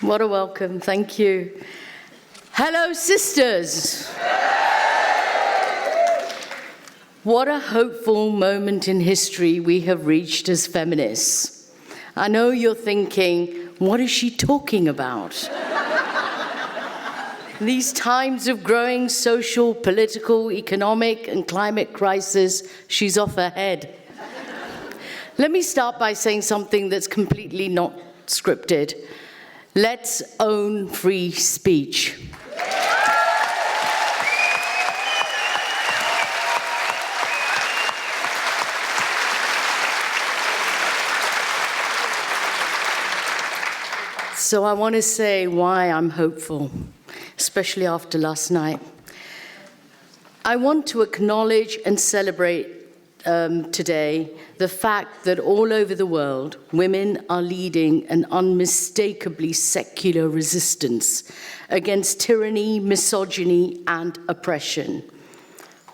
What a welcome, thank you. Hello, sisters. What a hopeful moment in history we have reached as feminists. I know you're thinking, what is she talking about? These times of growing social, political, economic, and climate crisis, she's off her head. Let me start by saying something that's completely not scripted. Let's own free speech. So I want to say why I'm hopeful, especially after last night. I want to acknowledge and celebrate today the fact that all over the world, women are leading an unmistakably secular resistance against tyranny, misogyny, and oppression.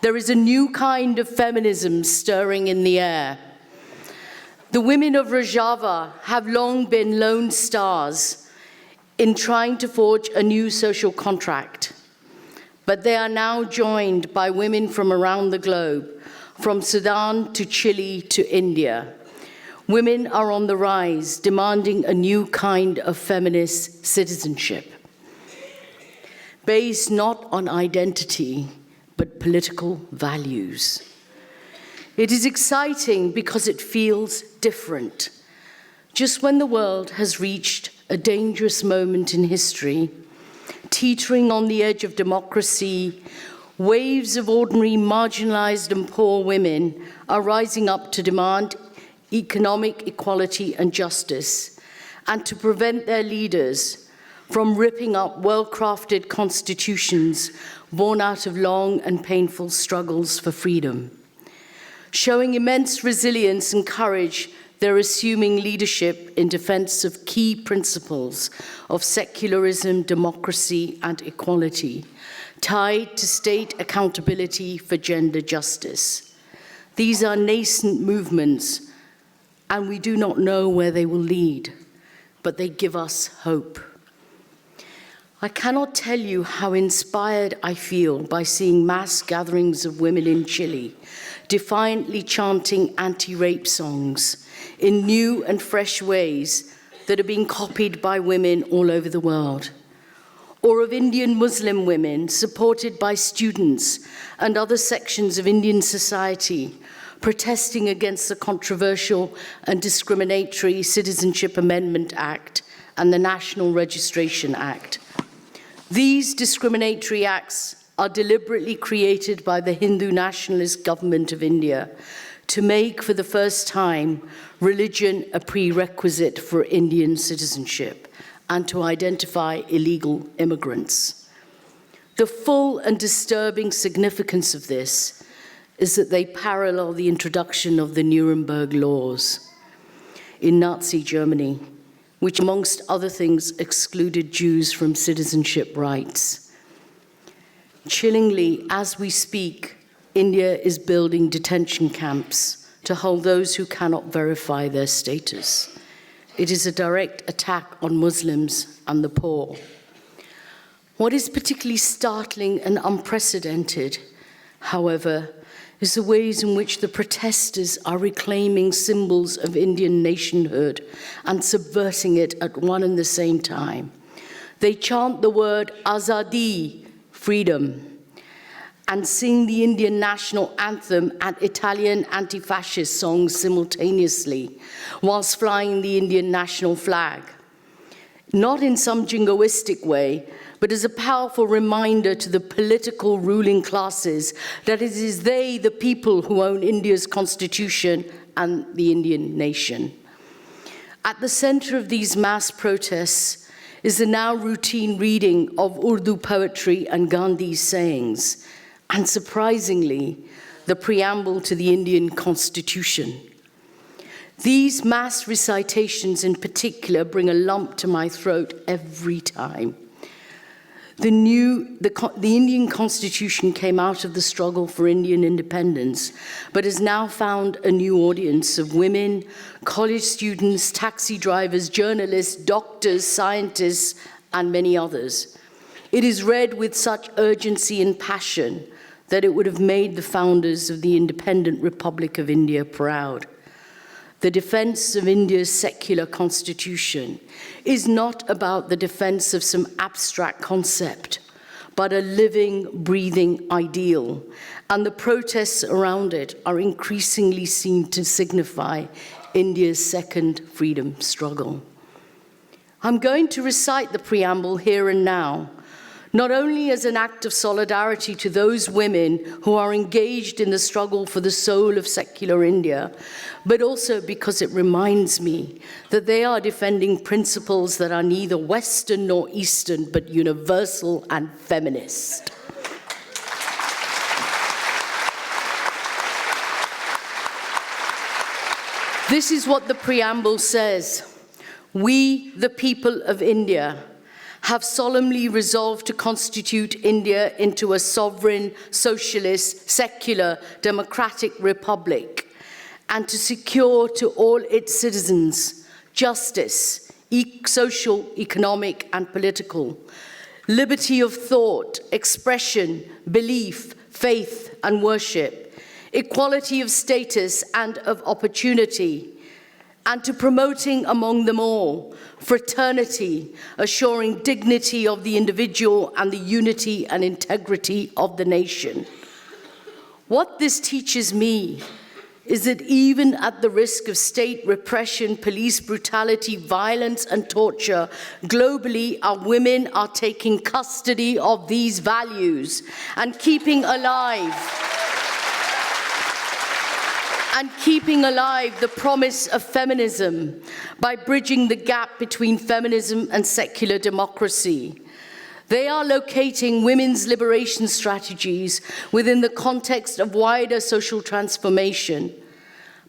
There is a new kind of feminism stirring in the air. The women of Rojava have long been lone stars in trying to forge a new social contract, but they are now joined by women from around the globe, from Sudan to Chile to India. Women are on the rise, demanding a new kind of feminist citizenship, based not on identity, but political values. It is exciting because it feels different. Just when the world has reached a dangerous moment in history, teetering on the edge of democracy, waves of ordinary, marginalized, and poor women are rising up to demand economic equality and justice, and to prevent their leaders from ripping up well-crafted constitutions born out of long and painful struggles for freedom. Showing immense resilience and courage, they're assuming leadership in defense of key principles of secularism, democracy, and equality, tied to state accountability for gender justice. These are nascent movements, and we do not know where they will lead, but they give us hope. I cannot tell you how inspired I feel by seeing mass gatherings of women in Chile, defiantly chanting anti-rape songs in new and fresh ways that are being copied by women all over the world. Or of Indian Muslim women supported by students and other sections of Indian society protesting against the controversial and discriminatory Citizenship Amendment Act and the National Registration Act. These discriminatory acts are deliberately created by the Hindu nationalist government of India to make, for the first time, religion a prerequisite for Indian citizenship and to identify illegal immigrants. The full and disturbing significance of this is that they parallel the introduction of the Nuremberg laws in Nazi Germany, which, amongst other things, excluded Jews from citizenship rights. Chillingly, as we speak, India is building detention camps to hold those who cannot verify their status. It is a direct attack on Muslims and the poor. What is particularly startling and unprecedented, however, is the ways in which the protesters are reclaiming symbols of Indian nationhood and subverting it at one and the same time. They chant the word Azadi, freedom, and sing the Indian national anthem and Italian anti-fascist songs simultaneously, whilst flying the Indian national flag. Not in some jingoistic way, but as a powerful reminder to the political ruling classes that it is they, the people, who own India's constitution and the Indian nation. At the center of these mass protests is the now routine reading of Urdu poetry and Gandhi's sayings, and surprisingly, the preamble to the Indian Constitution. These mass recitations in particular bring a lump to my throat every time. The Indian Constitution came out of the struggle for Indian independence, but has now found a new audience of women, college students, taxi drivers, journalists, doctors, scientists, and many others. It is read with such urgency and passion that it would have made the founders of the independent Republic of India proud. The defense of India's secular constitution is not about the defense of some abstract concept, but a living, breathing ideal, and the protests around it are increasingly seen to signify India's second freedom struggle. I'm going to recite the preamble here and now, not only as an act of solidarity to those women who are engaged in the struggle for the soul of secular India, but also because it reminds me that they are defending principles that are neither Western nor Eastern, but universal and feminist. This is what the preamble says. We, the people of India, have solemnly resolved to constitute India into a sovereign, socialist, secular, democratic republic, and to secure to all its citizens justice, social, economic, and political, liberty of thought, expression, belief, faith, and worship, equality of status and of opportunity, and to promoting among them all fraternity, assuring dignity of the individual and the unity and integrity of the nation. What this teaches me is that even at the risk of state repression, police brutality, violence, and torture, globally, our women are taking custody of these values and keeping alive the promise of feminism by bridging the gap between feminism and secular democracy. They are locating women's liberation strategies within the context of wider social transformation.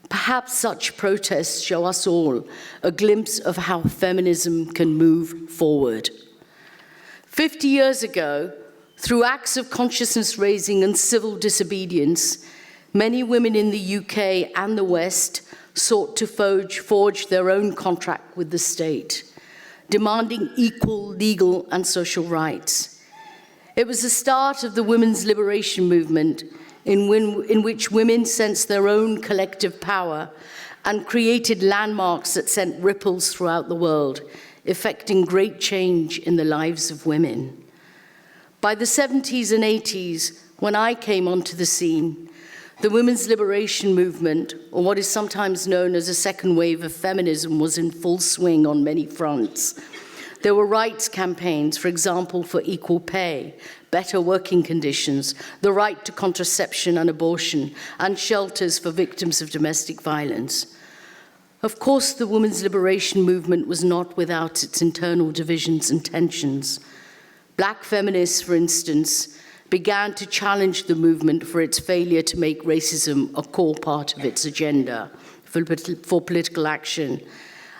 Perhaps such protests show us all a glimpse of how feminism can move forward. 50 years ago, through acts of consciousness raising and civil disobedience, many women in the UK and the West sought to forge their own contract with the state, demanding equal legal and social rights. It was the start of the women's liberation movement in which women sensed their own collective power and created landmarks that sent ripples throughout the world, effecting great change in the lives of women. By the 70s and 80s, when I came onto the scene, the women's liberation movement, or what is sometimes known as a second wave of feminism, was in full swing on many fronts. There were rights campaigns, for example, for equal pay, better working conditions, the right to contraception and abortion, and shelters for victims of domestic violence. Of course, the women's liberation movement was not without its internal divisions and tensions. Black feminists, for instance, began to challenge the movement for its failure to make racism a core part of its agenda for political action,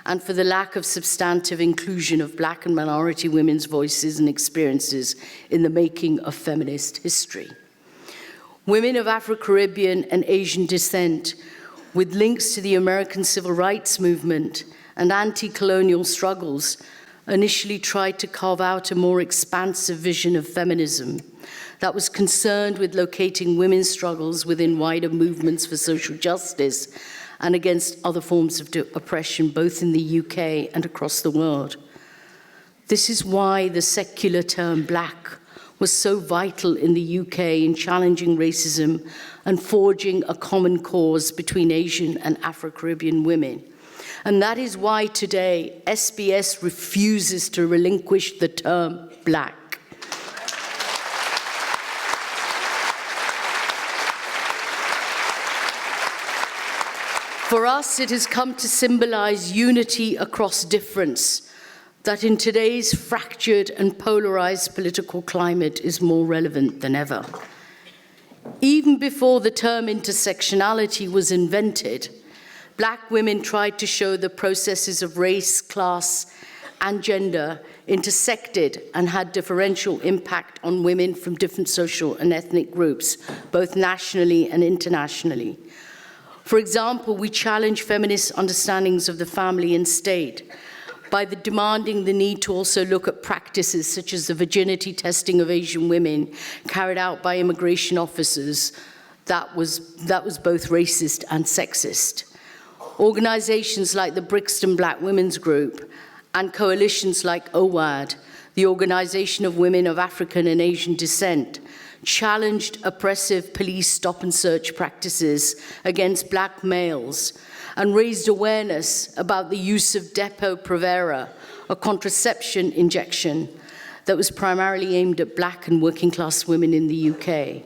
and for the lack of substantive inclusion of Black and minority women's voices and experiences in the making of feminist history. Women of Afro-Caribbean and Asian descent, with links to the American civil rights movement and anti-colonial struggles, initially tried to carve out a more expansive vision of feminism that was concerned with locating women's struggles within wider movements for social justice and against other forms of oppression, both in the UK and across the world. This is why the secular term Black was so vital in the UK in challenging racism and forging a common cause between Asian and Afro-Caribbean women. And that is why today SBS refuses to relinquish the term Black. For us, it has come to symbolize unity across difference, that in today's fractured and polarized political climate is more relevant than ever. Even before the term intersectionality was invented, Black women tried to show the processes of race, class, and gender intersected and had differential impact on women from different social and ethnic groups, both nationally and internationally. For example, we challenge feminist understandings of the family and state by demanding the need to also look at practices such as the virginity testing of Asian women carried out by immigration officers that was both racist and sexist. Organizations like the Brixton Black Women's Group and coalitions like OWAD, the Organization of Women of African and Asian Descent, challenged oppressive police stop and search practices against black males and raised awareness about the use of Depo-Provera, a contraception injection that was primarily aimed at black and working class women in the UK.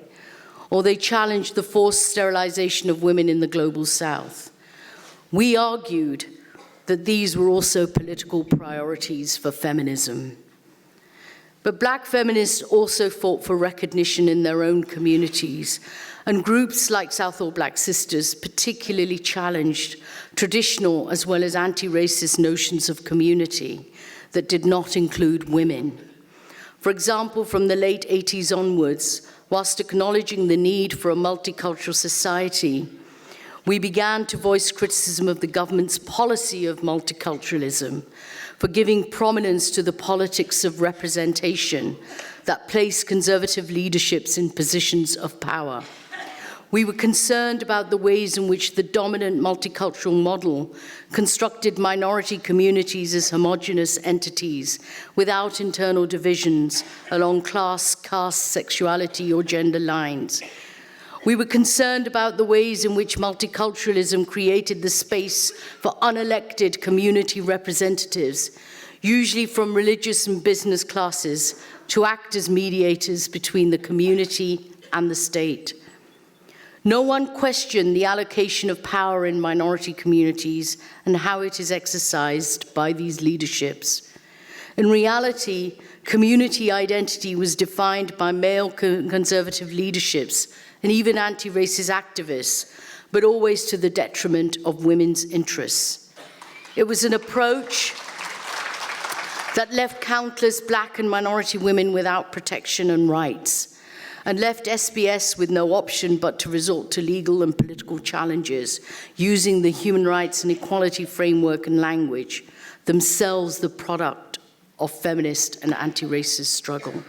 Or they challenged the forced sterilization of women in the global south. We argued that these were also political priorities for feminism. But black feminists also fought for recognition in their own communities, and groups like Southall Black Sisters particularly challenged traditional as well as anti-racist notions of community that did not include women. For example, from the late 80s onwards, whilst acknowledging the need for a multicultural society, we began to voice criticism of the government's policy of multiculturalism, for giving prominence to the politics of representation that place conservative leaderships in positions of power. We were concerned about the ways in which the dominant multicultural model constructed minority communities as homogeneous entities without internal divisions along class, caste, sexuality, or gender lines. We were concerned about the ways in which multiculturalism created the space for unelected community representatives, usually from religious and business classes, to act as mediators between the community and the state. No one questioned the allocation of power in minority communities and how it is exercised by these leaderships. In reality, community identity was defined by male conservative leaderships and even anti-racist activists, but always to the detriment of women's interests. It was an approach that left countless black and minority women without protection and rights, and left SBS with no option but to resort to legal and political challenges using the human rights and equality framework and language, themselves the product of feminist and anti-racist struggle.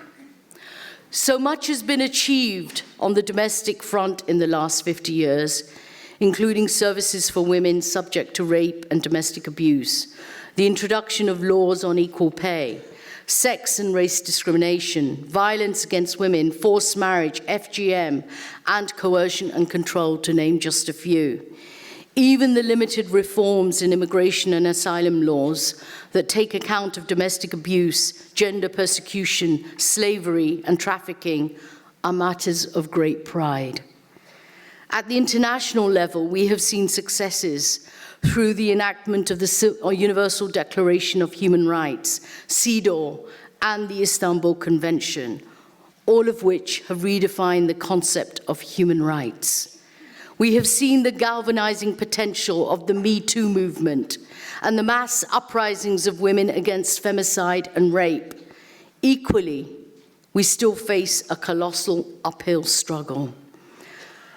So much has been achieved on the domestic front in the last 50 years, including services for women subject to rape and domestic abuse, the introduction of laws on equal pay, sex and race discrimination, violence against women, forced marriage, FGM, and coercion and control, to name just a few. Even the limited reforms in immigration and asylum laws that take account of domestic abuse, gender persecution, slavery, and trafficking are matters of great pride. At the international level, we have seen successes through the enactment of the Universal Declaration of Human Rights, CEDAW, and the Istanbul Convention, all of which have redefined the concept of human rights. We have seen the galvanizing potential of the Me Too movement and the mass uprisings of women against femicide and rape. Equally, we still face a colossal uphill struggle,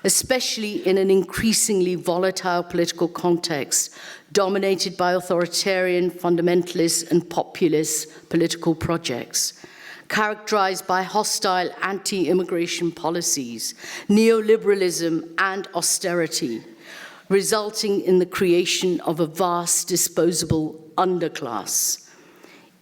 especially in an increasingly volatile political context dominated by authoritarian, fundamentalist, and populist political projects, characterized by hostile anti-immigration policies, neoliberalism, and austerity, resulting in the creation of a vast disposable underclass.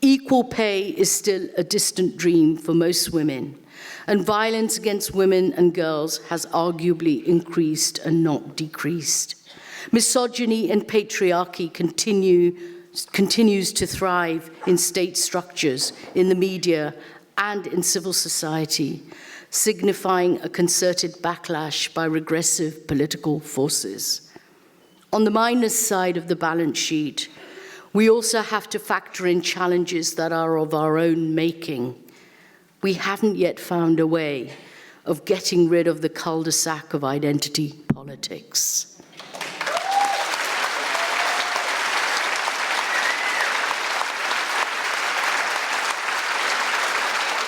Equal pay is still a distant dream for most women, and violence against women and girls has arguably increased and not decreased. Misogyny and patriarchy continues to thrive in state structures, in the media, and in civil society, signifying a concerted backlash by regressive political forces. On the minus side of the balance sheet, we also have to factor in challenges that are of our own making. We haven't yet found a way of getting rid of the cul-de-sac of identity politics.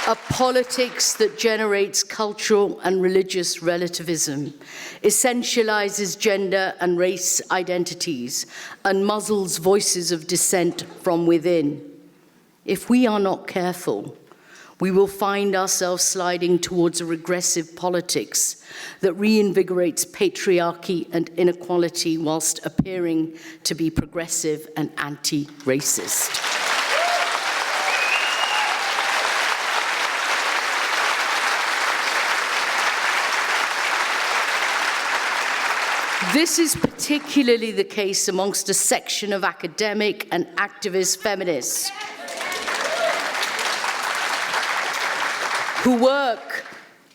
a politics that generates cultural and religious relativism, essentializes gender and race identities, and muzzles voices of dissent from within. If we are not careful, we will find ourselves sliding towards a regressive politics that reinvigorates patriarchy and inequality whilst appearing to be progressive and anti-racist. This is particularly the case amongst a section of academic and activist feminists who work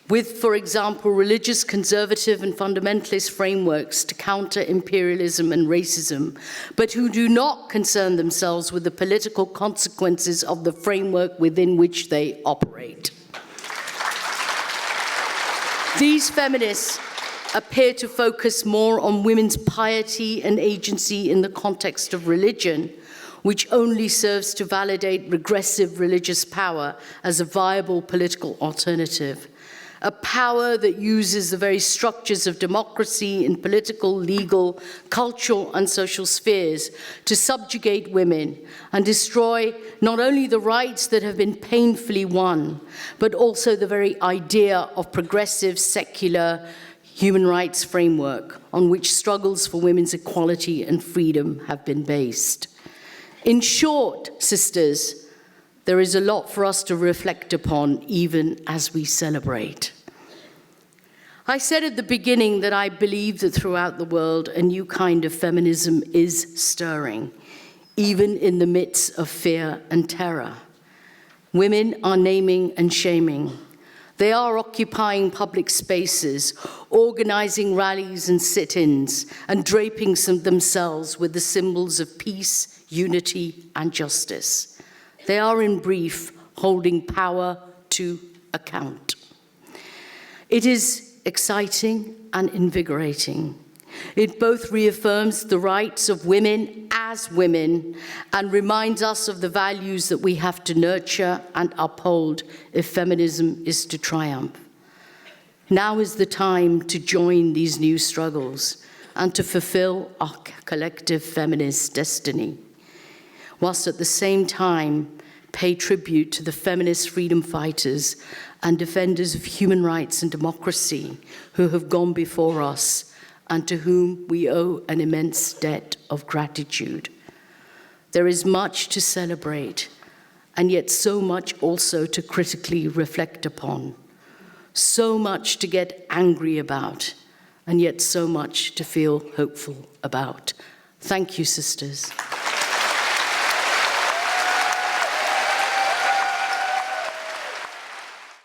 with, for example, religious, conservative, and fundamentalist frameworks to counter imperialism and racism, but who do not concern themselves with the political consequences of the framework within which they operate. These feminists appear to focus more on women's piety and agency in the context of religion, which only serves to validate regressive religious power as a viable political alternative. A power that uses the very structures of democracy in political, legal, cultural, and social spheres to subjugate women and destroy not only the rights that have been painfully won, but also the very idea of progressive, secular, human rights framework on which struggles for women's equality and freedom have been based. In short, sisters, there is a lot for us to reflect upon even as we celebrate. I said at the beginning that I believe that throughout the world a new kind of feminism is stirring, even in the midst of fear and terror. Women are naming and shaming. They are occupying public spaces, organizing rallies and sit-ins, and draping themselves with the symbols of peace, unity, and justice. They are, in brief, holding power to account. It is exciting and invigorating. It both reaffirms the rights of women as women and reminds us of the values that we have to nurture and uphold if feminism is to triumph. Now is the time to join these new struggles and to fulfill our collective feminist destiny, whilst at the same time pay tribute to the feminist freedom fighters and defenders of human rights and democracy who have gone before us and to whom we owe an immense debt of gratitude. There is much to celebrate, and yet so much also to critically reflect upon. So much to get angry about, and yet so much to feel hopeful about. Thank you, sisters.